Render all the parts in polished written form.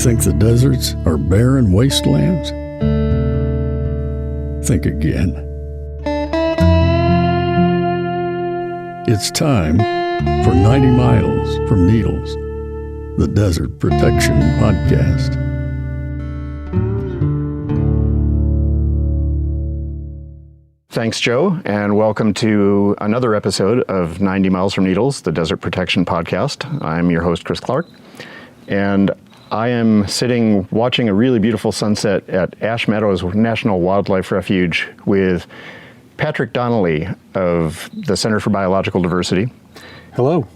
Think the deserts are barren wastelands? Think again. It's time for 90 Miles from Needles, the Desert Protection Podcast. Thanks, Joe, and welcome to another episode of 90 Miles from Needles, the Desert Protection Podcast. I'm your host, Chris Clarke, and I am sitting watching a really beautiful sunset at Ash Meadows National Wildlife Refuge with Patrick Donnelly of the Center for Biological Diversity. Hello.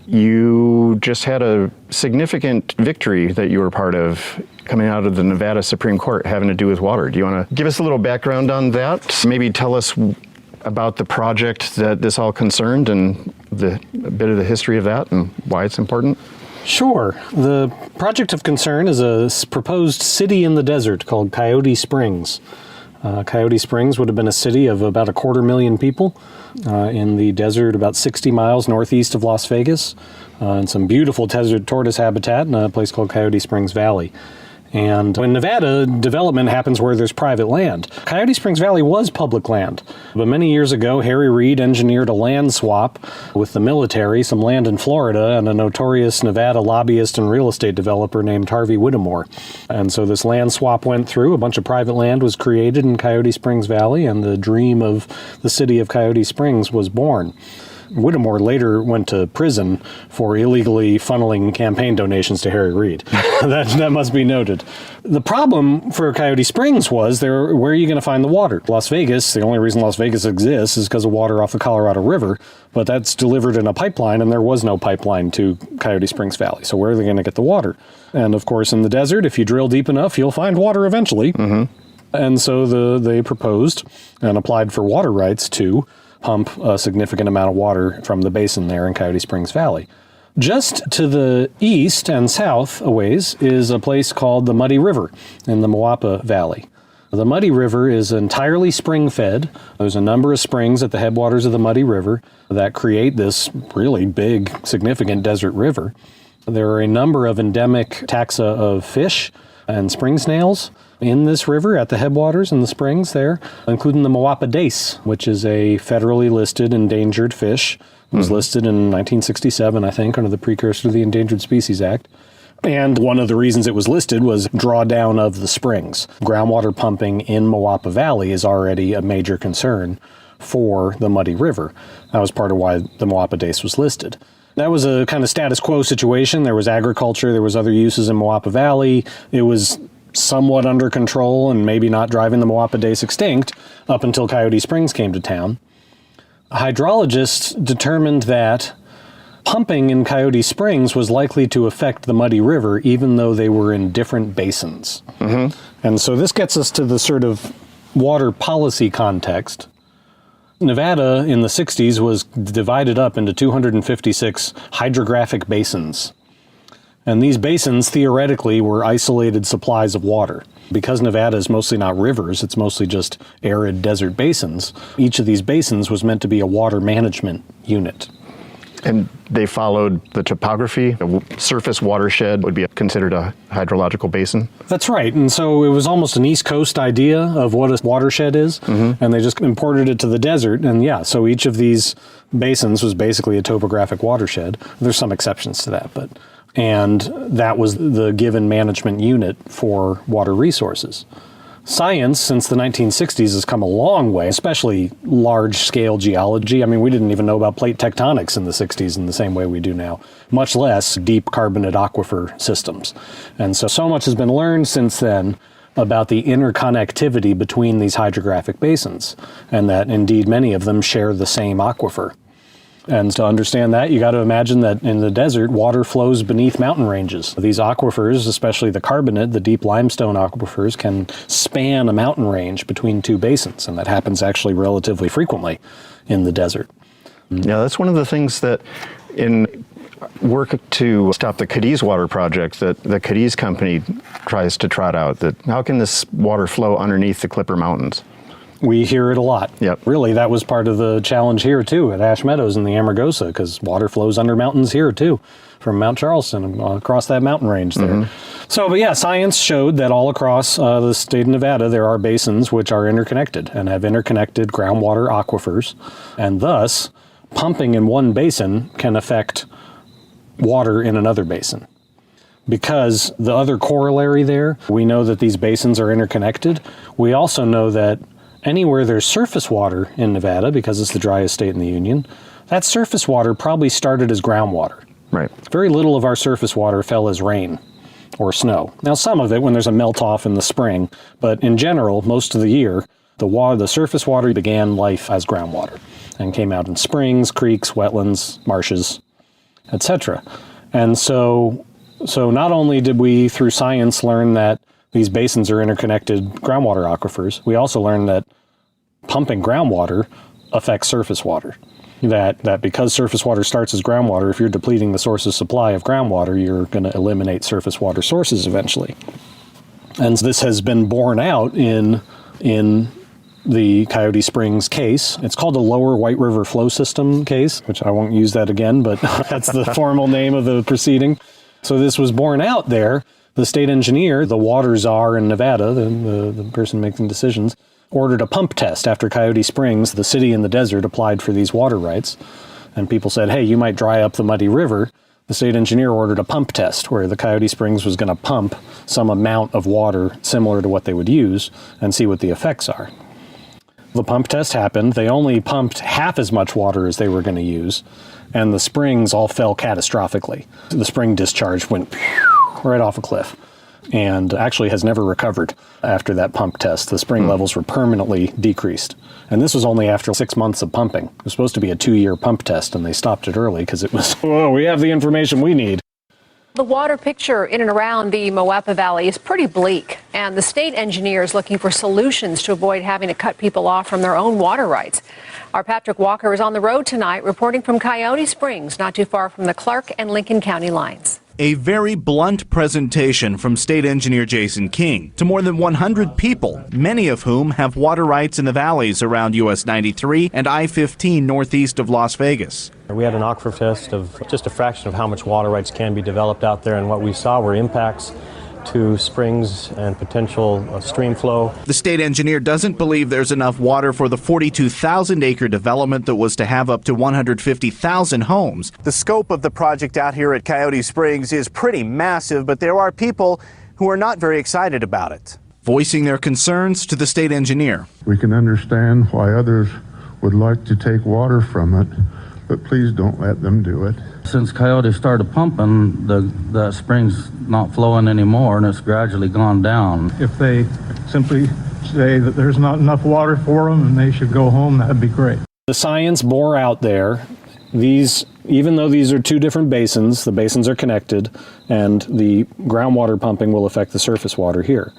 You just had a significant victory that you were part of coming out of the Nevada Supreme Court having to do with water. Do you want to give us a little background on that? Maybe tell us about the project that this all concerned and a bit of the history of that and why it's important? Sure. The project of concern is a proposed city in the desert called Coyote Springs. Coyote Springs would have been a city of about 250,000 people in the desert about 60 miles northeast of Las Vegas, and some beautiful desert tortoise habitat in a place called Coyote Springs Valley. And in Nevada, development happens where there's private land. Coyote Springs Valley was public land, but many years ago, Harry Reid engineered a land swap with the military, some land in Florida, and a notorious Nevada lobbyist and real estate developer named Harvey Whittemore. And so this land swap went through, a bunch of private land was created in Coyote Springs Valley, and the dream of the city of Coyote Springs was born. Whittemore later went to prison for illegally funneling campaign donations to Harry Reid. That must be noted. The problem for Coyote Springs was where are you going to find the water? Las Vegas, the only reason Las Vegas exists is because of water off the Colorado River, but that's delivered in a pipeline, and there was no pipeline to Coyote Springs Valley. So where are they going to get the water? And of course, in the desert, if you drill deep enough, you'll find water eventually. Mm-hmm. And so they proposed and applied for water rights to pump a significant amount of water from the basin there in Coyote Springs Valley. Just to the east and south a ways is a place called the Muddy River in the Moapa Valley. The Muddy River is entirely spring-fed. There's a number of springs at the headwaters of the Muddy River that create this really big, significant desert river. There are a number of endemic taxa of fish and spring snails in this river at the headwaters and the springs there, including the Moapa dace, which is a federally listed endangered fish. It was listed in 1967, I think, under the precursor to the Endangered Species Act. And one of the reasons it was listed was drawdown of the springs. Groundwater pumping in Moapa Valley is already a major concern for the Muddy River. That was part of why the Moapa dace was listed. That was a kind of status quo situation. There was agriculture, there was other uses in Moapa Valley. It was somewhat under control and maybe not driving the Moapa dace extinct up until Coyote Springs came to town. Hydrologists determined that pumping in Coyote Springs was likely to affect the Muddy River even though they were in different basins. Mm-hmm. And so this gets us to the sort of water policy context. Nevada in the 60s was divided up into 256 hydrographic basins. And these basins, theoretically, were isolated supplies of water. Because Nevada is mostly not rivers, it's mostly just arid desert basins, each of these basins was meant to be a water management unit. And they followed the topography. A surface watershed would be considered a hydrological basin? That's right. And so it was almost an East Coast idea of what a watershed is. Mm-hmm. And they just imported it to the desert. And yeah, so each of these basins was basically a topographic watershed. There's some exceptions to that, and that was the given management unit for water resources. Science, since the 1960s, has come a long way, especially large-scale geology. I mean, we didn't even know about plate tectonics in the 60s in the same way we do now, much less deep carbonate aquifer systems. And so much has been learned since then about the interconnectivity between these hydrographic basins, and that indeed many of them share the same aquifer. And to understand that, you got to imagine that in the desert, water flows beneath mountain ranges. These aquifers, especially the carbonate, the deep limestone aquifers, can span a mountain range between two basins, and that happens actually relatively frequently in the desert. Yeah, that's one of the things that in work to stop the Cadiz water project that the Cadiz company tries to trot out, that how can this water flow underneath the Clipper Mountains? We hear it a lot. Yep. Really, that was part of the challenge here, too, at Ash Meadows in the Amargosa, because water flows under mountains here, too, from Mount Charleston across that mountain range there. So, but yeah, science showed that all across the state of Nevada, there are basins which are interconnected and have interconnected groundwater aquifers, and thus, pumping in one basin can affect water in another basin. Because the other corollary there, we know that these basins are interconnected. We also know that anywhere there's surface water in Nevada, because it's the driest state in the union, that surface water probably started as groundwater. Right. Very little of our surface water fell as rain or snow. Now, some of it when there's a melt-off in the spring, but in general, most of the year, the surface water began life as groundwater and came out in springs, creeks, wetlands, marshes, etc. And so not only did we, through science, learn that these basins are interconnected groundwater aquifers, we also learned that pumping groundwater affects surface water. That because surface water starts as groundwater, if you're depleting the source's supply of groundwater, you're going to eliminate surface water sources eventually. And this has been borne out in the Coyote Springs case. It's called the Lower White River Flow System case, which I won't use that again, but that's the formal name of the proceeding. So this was borne out there. The state engineer, the water czar in Nevada, the person making decisions, ordered a pump test after Coyote Springs. The city in the desert applied for these water rights, and people said, hey, you might dry up the muddy river. The state engineer ordered a pump test where the Coyote Springs was going to pump some amount of water similar to what they would use and see what the effects are. The pump test happened. They only pumped half as much water as they were going to use, and the springs all fell catastrophically. The spring discharge went right off a cliff and actually has never recovered after that pump test. The spring levels were permanently decreased. And this was only after 6 months of pumping. It was supposed to be a 2-year pump test, and they stopped it early because it was, whoa, we have the information we need. The water picture in and around the Moapa Valley is pretty bleak, and the state engineer is looking for solutions to avoid having to cut people off from their own water rights. Our Patrick Walker is on the road tonight, reporting from Coyote Springs, not too far from the Clarke and Lincoln County lines. A very blunt presentation from State Engineer Jason King to more than 100 people, many of whom have water rights in the valleys around US 93 and I-15 northeast of Las Vegas. We had an aquifer test of just a fraction of how much water rights can be developed out there, and what we saw were impacts to springs and potential stream flow. The state engineer doesn't believe there's enough water for the 42,000-acre development that was to have up to 150,000 homes. The scope of the project out here at Coyote Springs is pretty massive, but there are people who are not very excited about it, voicing their concerns to the state engineer. We can understand why others would like to take water from it, but please don't let them do it. Since Coyote started pumping, the spring's not flowing anymore, and it's gradually gone down. If they simply say that there's not enough water for them and they should go home, that'd be great. The science bore out there. Even though these are two different basins, the basins are connected, and the groundwater pumping will affect the surface water here.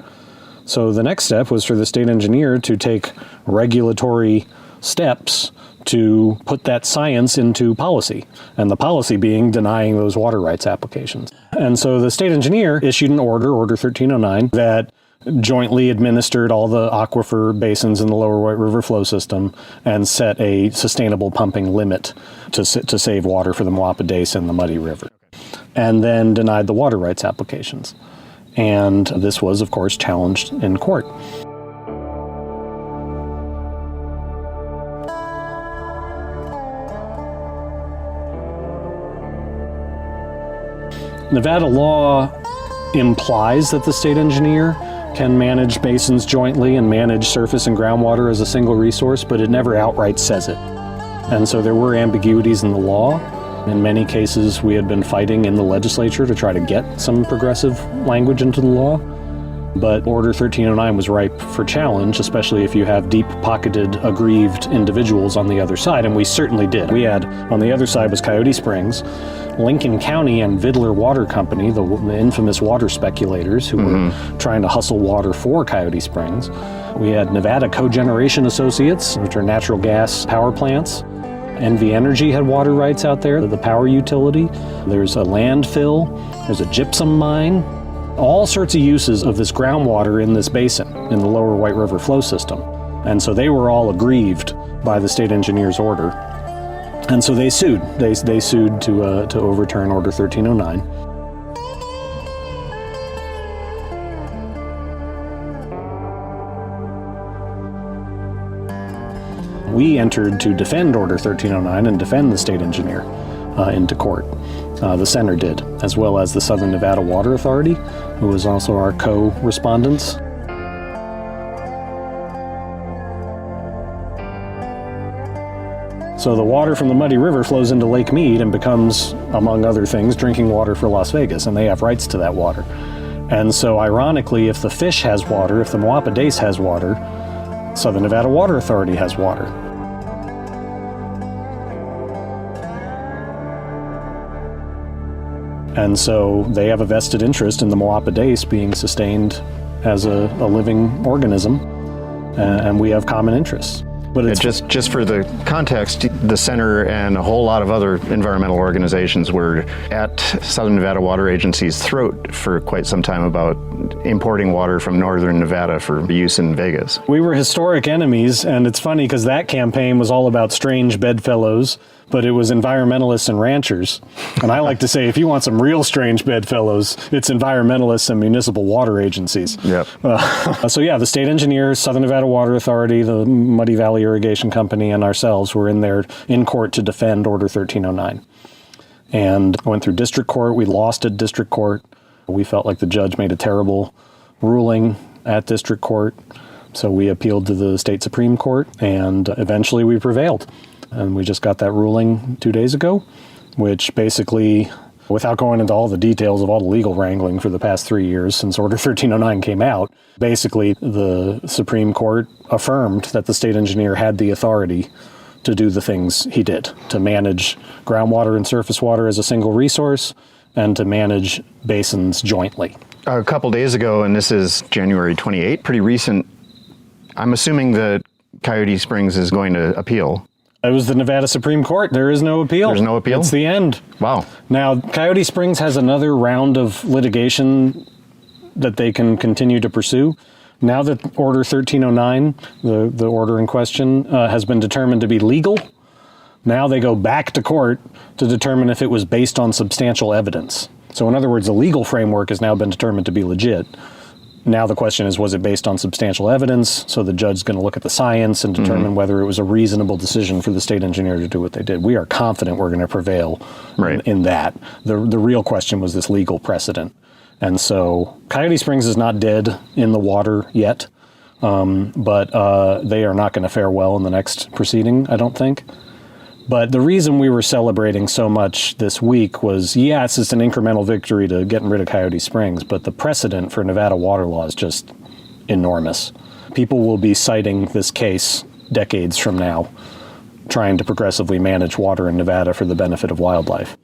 So the next step was for the state engineer to take regulatory steps to put that science into policy, and the policy being denying those water rights applications. And so the state engineer issued an order 1309, that jointly administered all the aquifer basins in the Lower White River flow system and set a sustainable pumping limit to save water for the Moapa Basin and the Muddy River, and then denied the water rights applications. And this was, of course, challenged in court. Nevada law implies that the state engineer can manage basins jointly and manage surface and groundwater as a single resource, but it never outright says it. And so there were ambiguities in the law. In many cases, we had been fighting in the legislature to try to get some progressive language into the law. But Order 1309 was ripe for challenge, especially if you have deep-pocketed, aggrieved individuals on the other side, and we certainly did. We had, on the other side was Coyote Springs, Lincoln County and Vidler Water Company, the infamous water speculators who were trying to hustle water for Coyote Springs. We had Nevada Cogeneration Associates, which are natural gas power plants. NV Energy had water rights out there, the power utility. There's a landfill, there's a gypsum mine. All sorts of uses of this groundwater in this basin, in the Lower White River flow system. And so they were all aggrieved by the state engineer's order. And so they sued. They sued to overturn Order 1309. We entered to defend Order 1309 and defend the state engineer into court. The center did, as well as the Southern Nevada Water Authority, who was also our co-respondents. So the water from the Muddy River flows into Lake Mead and becomes, among other things, drinking water for Las Vegas, and they have rights to that water. And so ironically, if the fish has water, if the Moapa Dace has water, Southern Nevada Water Authority has water. And so they have a vested interest in the Moapa Dace being sustained as a living organism, and we have common interests. But it's just for the context, the center and a whole lot of other environmental organizations were at Southern Nevada Water Agency's throat for quite some time about importing water from northern Nevada for use in Vegas. We were historic enemies, and it's funny because that campaign was all about strange bedfellows, but it was environmentalists and ranchers. And I like to say, if you want some real strange bedfellows, it's environmentalists and municipal water agencies. Yep. So yeah, the state engineers, Southern Nevada Water Authority, the Muddy Valley Irrigation Company, and ourselves were in there in court to defend Order 1309. And went through district court. We lost at district court. We felt like the judge made a terrible ruling at district court. So we appealed to the state Supreme Court, and eventually we prevailed. And we just got that ruling 2 days ago, which basically, without going into all the details of all the legal wrangling for the past 3 years since Order 1309 came out, basically the Supreme Court affirmed that the state engineer had the authority to do the things he did, to manage groundwater and surface water as a single resource, and to manage basins jointly. A couple days ago, and this is January 28, pretty recent, I'm assuming that Coyote Springs is going to appeal. It was the Nevada Supreme Court. There is no appeal. There's no appeal? It's the end. Wow. Now, Coyote Springs has another round of litigation that they can continue to pursue. Now that Order 1309, the order in question, has been determined to be legal, now they go back to court to determine if it was based on substantial evidence. So in other words, the legal framework has now been determined to be legit. Now the question is, was it based on substantial evidence? So the judge's going to look at the science and determine whether it was a reasonable decision for the state engineer to do what they did. We are confident we're going to prevail in that. The real question was this legal precedent. And so Coyote Springs is not dead in the water yet, but they are not going to fare well in the next proceeding, I don't think. But the reason we were celebrating so much this week was, yeah, it's just an incremental victory to getting rid of Coyote Springs, but the precedent for Nevada water law is just enormous. People will be citing this case decades from now, trying to progressively manage water in Nevada for the benefit of wildlife.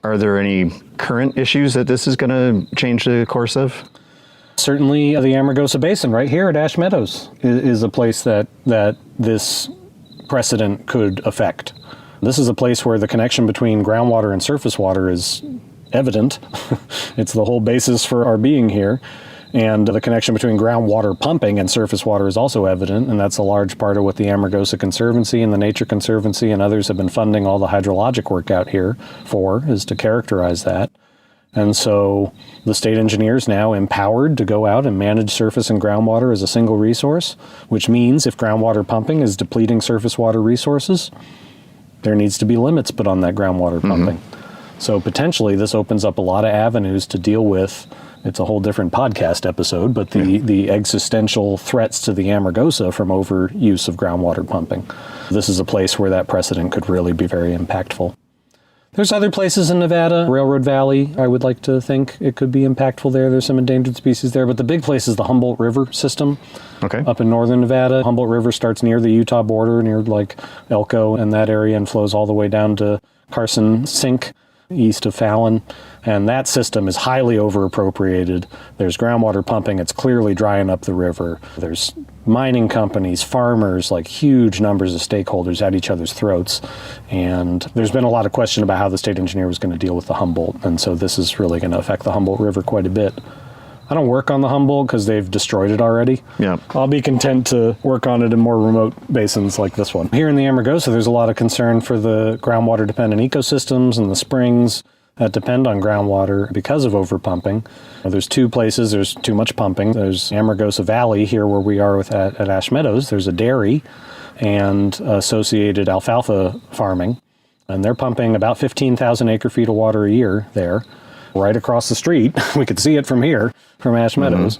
Are there any current issues that this is going to change the course of? Certainly the Amargosa Basin right here at Ash Meadows is a place that this precedent could affect. This is a place where the connection between groundwater and surface water is evident. It's the whole basis for our being here. And the connection between groundwater pumping and surface water is also evident, and that's a large part of what the Amargosa Conservancy and the Nature Conservancy and others have been funding all the hydrologic work out here for, is to characterize that. And so the state engineer is now empowered to go out and manage surface and groundwater as a single resource, which means if groundwater pumping is depleting surface water resources, there needs to be limits put on that groundwater pumping. So potentially this opens up a lot of avenues to deal with, it's a whole different podcast episode, but the existential threats to the Amargosa from overuse of groundwater pumping. This is a place where that precedent could really be very impactful. There's other places in Nevada, Railroad Valley, I would like to think it could be impactful there. There's some endangered species there, but the big place is the Humboldt River system up in northern Nevada. Humboldt River starts near the Utah border, near like Elko and that area, and flows all the way down to Carson Sink, east of Fallon. And that system is highly over-appropriated. There's groundwater pumping. It's clearly drying up the river. There's mining companies, farmers, like huge numbers of stakeholders at each other's throats. And there's been a lot of question about how the state engineer was going to deal with the Humboldt. And so this is really going to affect the Humboldt River quite a bit. I don't work on the Humboldt because they've destroyed it already. Yeah. I'll be content to work on it in more remote basins like this one. Here in the Amargosa, there's a lot of concern for the groundwater-dependent ecosystems and the springs that depend on groundwater because of overpumping. There's two places there's too much pumping. There's Amargosa Valley here where we are at Ash Meadows. There's a dairy and associated alfalfa farming, and they're pumping about 15,000 acre-feet of water a year there, right across the street. We could see it from here, from Ash Meadows.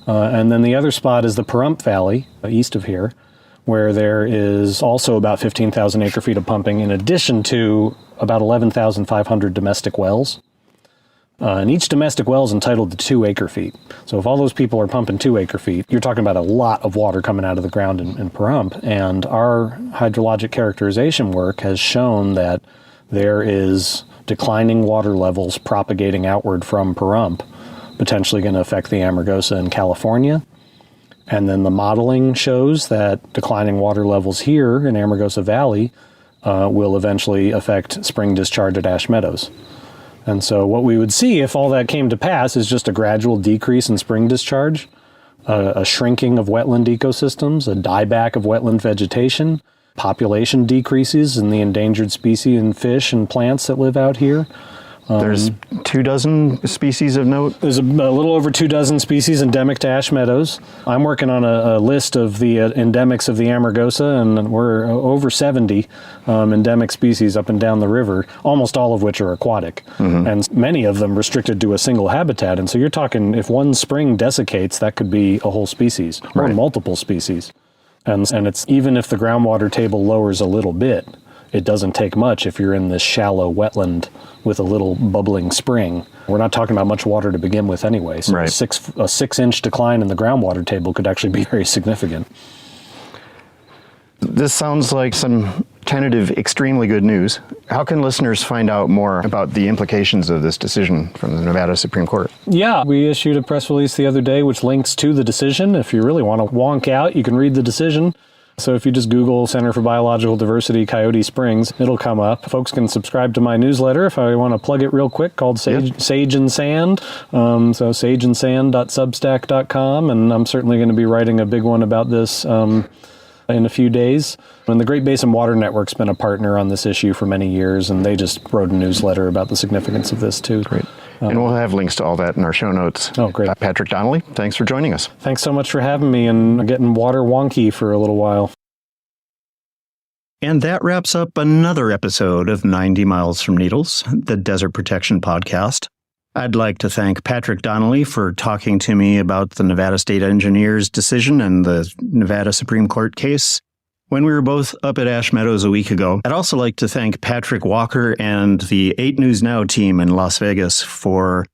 And then the other spot is the Pahrump Valley, east of here, where there is also about 15,000 acre-feet of pumping in addition to about 11,500 domestic wells. And each domestic well is entitled to 2 acre-feet. So if all those people are pumping 2 acre-feet, you're talking about a lot of water coming out of the ground in Pahrump. And our hydrologic characterization work has shown that there is declining water levels propagating outward from Pahrump, potentially going to affect the Amargosa in California. And then the modeling shows that declining water levels here in Amargosa Valley will eventually affect spring discharge at Ash Meadows. And so what we would see if all that came to pass is just a gradual decrease in spring discharge, a shrinking of wetland ecosystems, a dieback of wetland vegetation, population decreases in the endangered species and fish and plants that live out here. There's 24 species of note? There's a little over 24 species endemic to Ash Meadows. I'm working on a list of the endemics of the Amargosa, and we're over 70 endemic species up and down the river, almost all of which are aquatic, and many of them restricted to a single habitat. And so you're talking, if one spring desiccates, that could be a whole species, or multiple species. And it's even if the groundwater table lowers a little bit, it doesn't take much if you're in this shallow wetland with a little bubbling spring. We're not talking about much water to begin with anyway, so a 6-inch decline in the groundwater table could actually be very significant. This sounds like some tentative, extremely good news. How can listeners find out more about the implications of this decision from the Nevada Supreme Court? Yeah, we issued a press release the other day which links to the decision. If you really want to wonk out, you can read the decision. So if you just Google Center for Biological Diversity Coyote Springs, it'll come up. Folks can subscribe to my newsletter if I want to plug it real quick, called Sage and Sand. So sageandsand.substack.com, and I'm certainly going to be writing a big one about this in a few days. And the Great Basin Water Network's been a partner on this issue for many years, and they just wrote a newsletter about the significance of this too. Great. And we'll have links to all that in our show notes. Oh, great. Patrick Donnelly, thanks for joining us. Thanks so much for having me and getting water wonky for a little while. And that wraps up another episode of 90 Miles from Needles, the Desert Protection Podcast. I'd like to thank Patrick Donnelly for talking to me about the Nevada State Engineer's decision and the Nevada Supreme Court case when we were both up at Ash Meadows a week ago. I'd also like to thank Patrick Walker and the 8 News Now team in Las Vegas for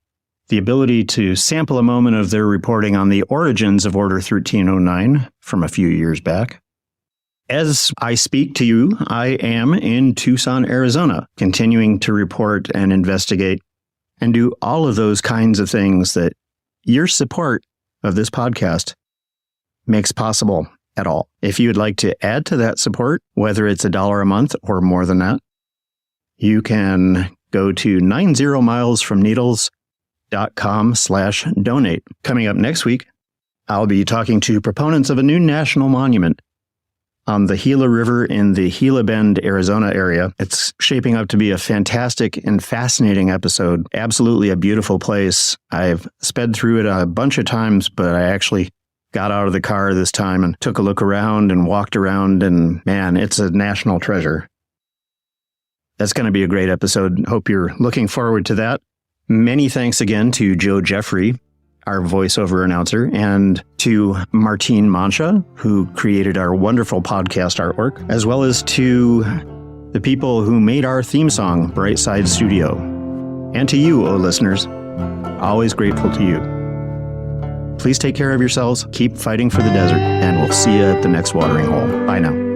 the ability to sample a moment of their reporting on the origins of Order 1309 from a few years back. As I speak to you, I am in Tucson, Arizona, continuing to report and investigate and do all of those kinds of things that your support of this podcast makes possible at all. If you would like to add to that support, whether it's $1 a month or more than that, you can go to 90milesfromneedles.com/donate. Coming up next week, I'll be talking to proponents of a new national monument on the Gila River in the Gila Bend, Arizona area. It's shaping up to be a fantastic and fascinating episode. Absolutely a beautiful place. I've sped through it a bunch of times, but I actually got out of the car this time and took a look around and walked around, and man, it's a national treasure. That's going to be a great episode. Hope you're looking forward to that. Many thanks again to Joe Jeffrey, our voiceover announcer, and to Martine Mancha, who created our wonderful podcast artwork, as well as to the people who made our theme song, Brightside Studio. And to you, listeners, always grateful to you. Please take care of yourselves, keep fighting for the desert, and we'll see you at the next watering hole. Bye now.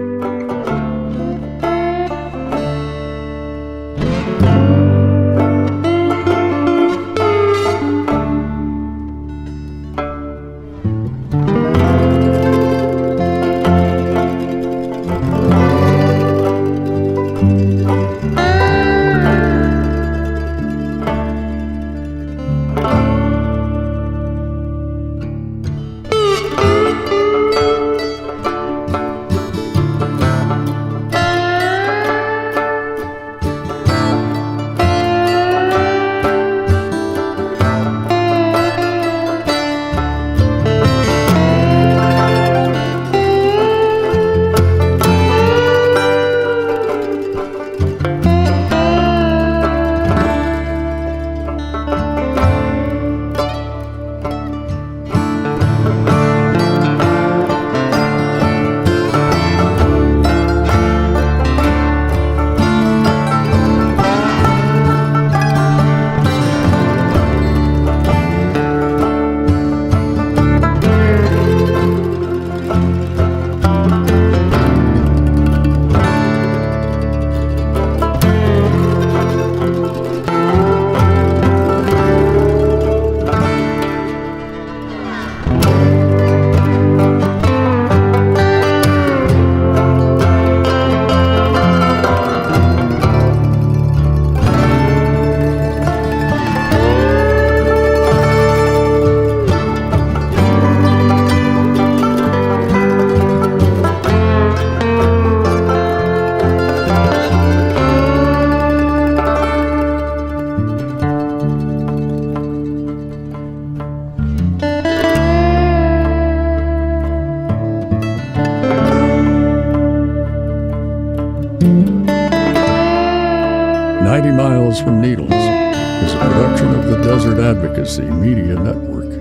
Miles from Needles is a production of the Desert Advocacy Media Network.